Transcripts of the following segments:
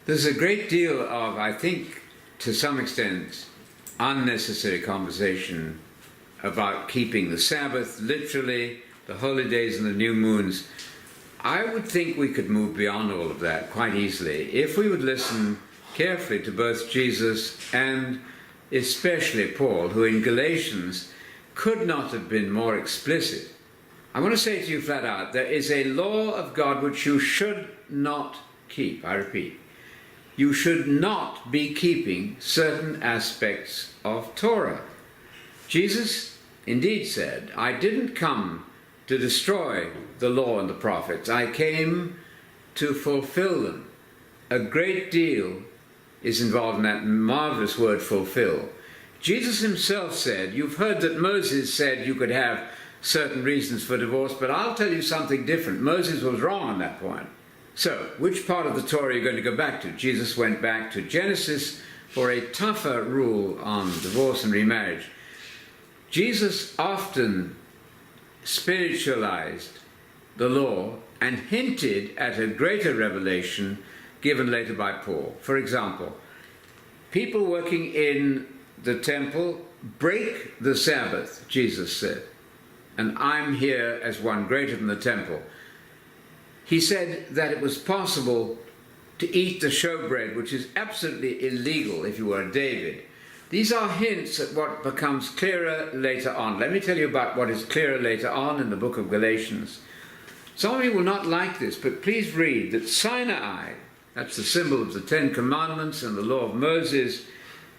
There's a great deal of, I think, to some extent, unnecessary conversation about keeping the Sabbath, literally, the holy days and the new moons. I would think we could move beyond all of that quite easily if we would listen carefully to both Jesus and especially Paul, who in Galatians could not have been more explicit. I want to say to you flat out, there is a law of God which you should not keep. I repeat, you should not be keeping certain aspects of Torah. Jesus indeed said, I didn't come to destroy the law and the prophets. I came to fulfill them. A great deal is involved in that marvelous word, fulfill. Jesus himself said, you've heard that Moses said you could have certain reasons for divorce, but I'll tell you something different. Moses was wrong on that point. So, which part of the Torah are you going to go back to? Jesus went back to Genesis for a tougher rule on divorce and remarriage. Jesus often spiritualized the law and hinted at a greater revelation given later by Paul. For example, people working in the temple break the Sabbath, Jesus said, and I'm here as one greater than the temple. He said that it was possible to eat the showbread, which is absolutely illegal if you were David. These are hints at what becomes clearer later on. Let me tell you about what is clearer later on in the book of Galatians. Some of you will not like this, but please read that Sinai, that's the symbol of the Ten Commandments and the law of Moses,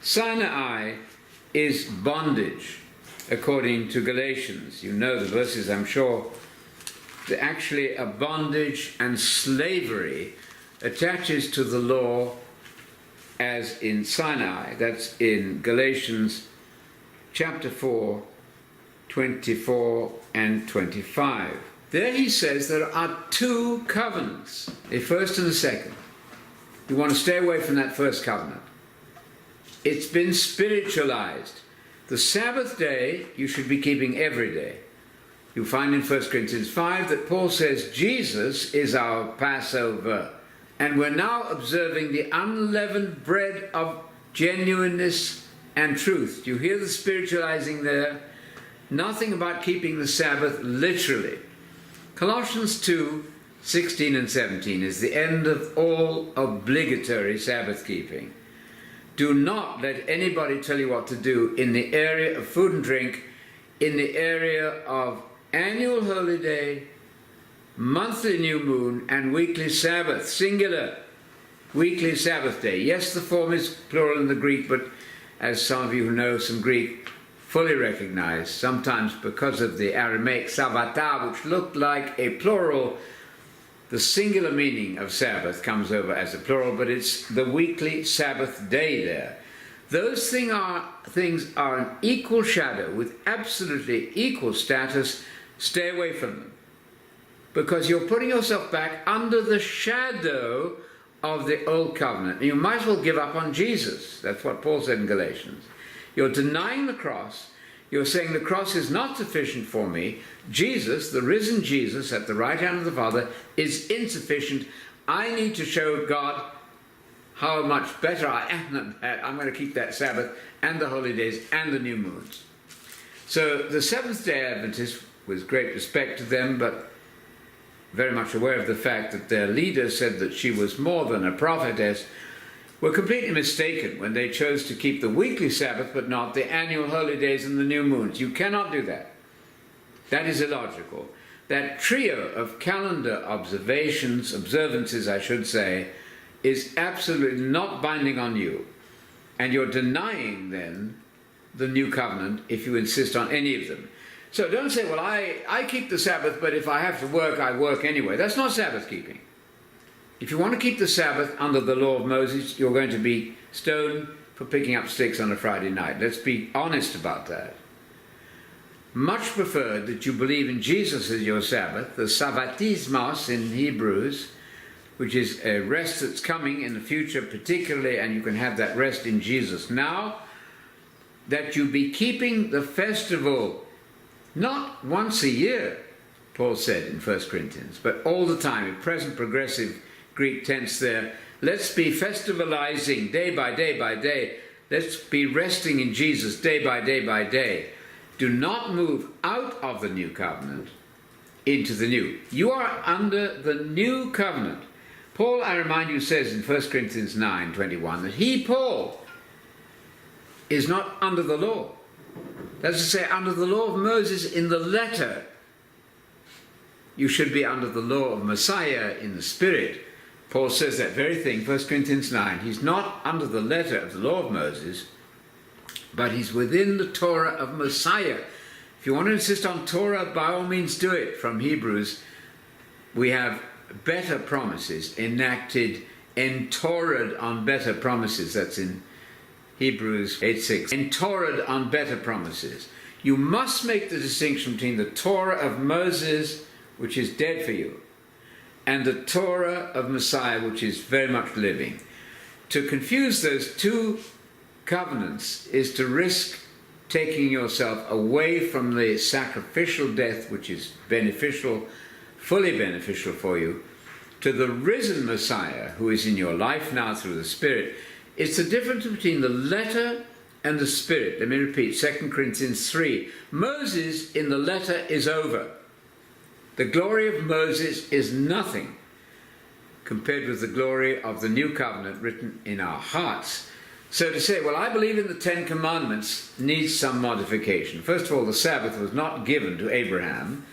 Sinai is bondage, according to Galatians. You know the verses, I'm sure. That actually a bondage and slavery attaches to the law as in Sinai. That's in Galatians chapter 4, 24 and 25. There he says there are two covenants, a first and a second. You want to stay away from that first covenant. It's been spiritualized. The Sabbath day you should be keeping every day. You'll find in 1 Corinthians 5 that Paul says Jesus is our Passover. And we're now observing the unleavened bread of genuineness and truth. Do you hear the spiritualizing there? Nothing about keeping the Sabbath literally. Colossians 2, 16 and 17 is the end of all obligatory Sabbath keeping. Do not let anybody tell you what to do in the area of food and drink, in the area of annual holy day, monthly new moon, and weekly Sabbath, singular, weekly Sabbath day. Yes, the form is plural in the Greek, but as some of you who know some Greek fully recognize, sometimes because of the Aramaic Sabbata, which looked like a plural, the singular meaning of Sabbath comes over as a plural, but it's the weekly Sabbath day there. Those things are an equal shadow with absolutely equal status. Stay away from them, because you're putting yourself back under the shadow of the old covenant. And you might as well give up on Jesus. That's what Paul said in Galatians. You're denying the cross. You're saying the cross is not sufficient for me. Jesus, the risen Jesus at the right hand of the Father, is insufficient. I need to show God how much better I am than that. I'm going to keep that Sabbath and the holy days and the new moons. So the Seventh-day Adventists, with great respect to them, but very much aware of the fact that their leader said that she was more than a prophetess, were completely mistaken when they chose to keep the weekly Sabbath but not the annual holy days and the new moons. You cannot do that. That is illogical. That trio of calendar observances, I should say, is absolutely not binding on you. And you're denying then the new covenant if you insist on any of them. So don't say, well, I keep the Sabbath, but if I have to work, I work anyway. That's not Sabbath keeping. If you want to keep the Sabbath under the law of Moses, you're going to be stoned for picking up sticks on a Friday night. Let's be honest about that. Much preferred that you believe in Jesus as your Sabbath, the Sabbatismos in Hebrews, which is a rest that's coming in the future particularly, and you can have that rest in Jesus now, that you be keeping the festival not once a year, Paul said in 1 Corinthians, but all the time, in present progressive Greek tense there, Let's be festivalizing day by day by day. Let's be resting in Jesus day by day by day. Do not move out of the new covenant into the new. You are under the new covenant. Paul, I remind you, says in 1 Corinthians 9:21 that he, Paul, is not under the law. That's to say, under the law of Moses in the letter. You should be under the law of Messiah in the spirit. Paul says that very thing, 1 Corinthians 9. He's not under the letter of the law of Moses, but he's within the Torah of Messiah. If you want to insist on Torah, by all means do it. From Hebrews, we have better promises enacted, entourad on better promises. That's in Hebrews 8:6. Entourad on better promises. You must make the distinction between the Torah of Moses, which is dead for you, and the Torah of Messiah, which is very much living. To confuse those two covenants is to risk taking yourself away from the sacrificial death, which is beneficial, fully beneficial for you, to the risen Messiah, who is in your life now through the Spirit. It's the difference between the letter and the Spirit. Let me repeat, 2 Corinthians 3. Moses in the letter is over. The glory of Moses is nothing compared with the glory of the new covenant written in our hearts. So to say, well, I believe in the Ten Commandments needs some modification. First of all, the Sabbath was not given to Abraham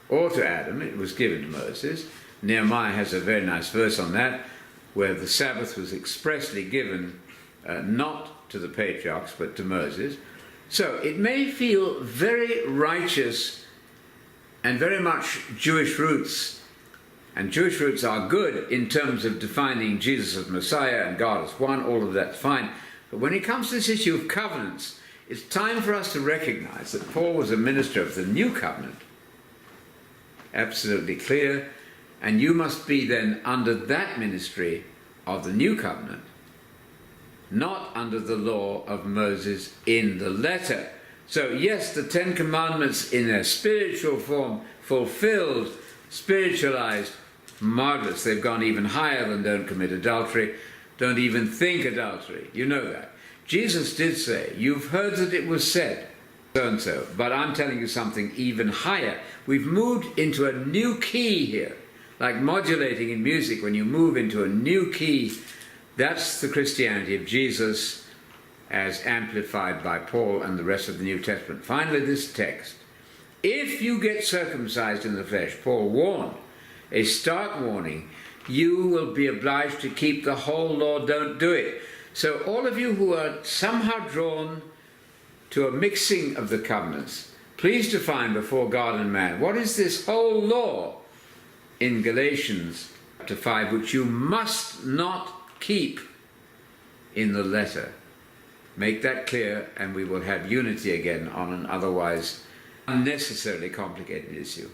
or to Adam. It was given to Moses. Nehemiah has a very nice verse on that, where the Sabbath was expressly given not to the patriarchs, but to Moses. So it may feel very righteous and very much Jewish roots. And Jewish roots are good in terms of defining Jesus as Messiah and God as one. All of that's fine. But when it comes to this issue of covenants, it's time for us to recognize that Paul was a minister of the new covenant. Absolutely clear. And you must be then under that ministry of the new covenant, not under the law of Moses in the letter. So yes, the Ten Commandments in their spiritual form, fulfilled, spiritualized, marvelous. They've gone even higher than don't commit adultery, don't even think adultery. You know that. Jesus did say, you've heard that it was said, so and so, but I'm telling you something even higher. We've moved into a new key here, like modulating in music. When you move into a new key, that's the Christianity of Jesus as amplified by Paul and the rest of the New Testament. Finally, this text. If you get circumcised in the flesh, Paul warned, a stark warning, you will be obliged to keep the whole law, don't do it. So all of you who are somehow drawn to a mixing of the covenants, please define before God and man, what is this whole law in Galatians chapter 5, which you must not keep in the letter. Make that clear, and we will have unity again on an otherwise unnecessarily complicated issue.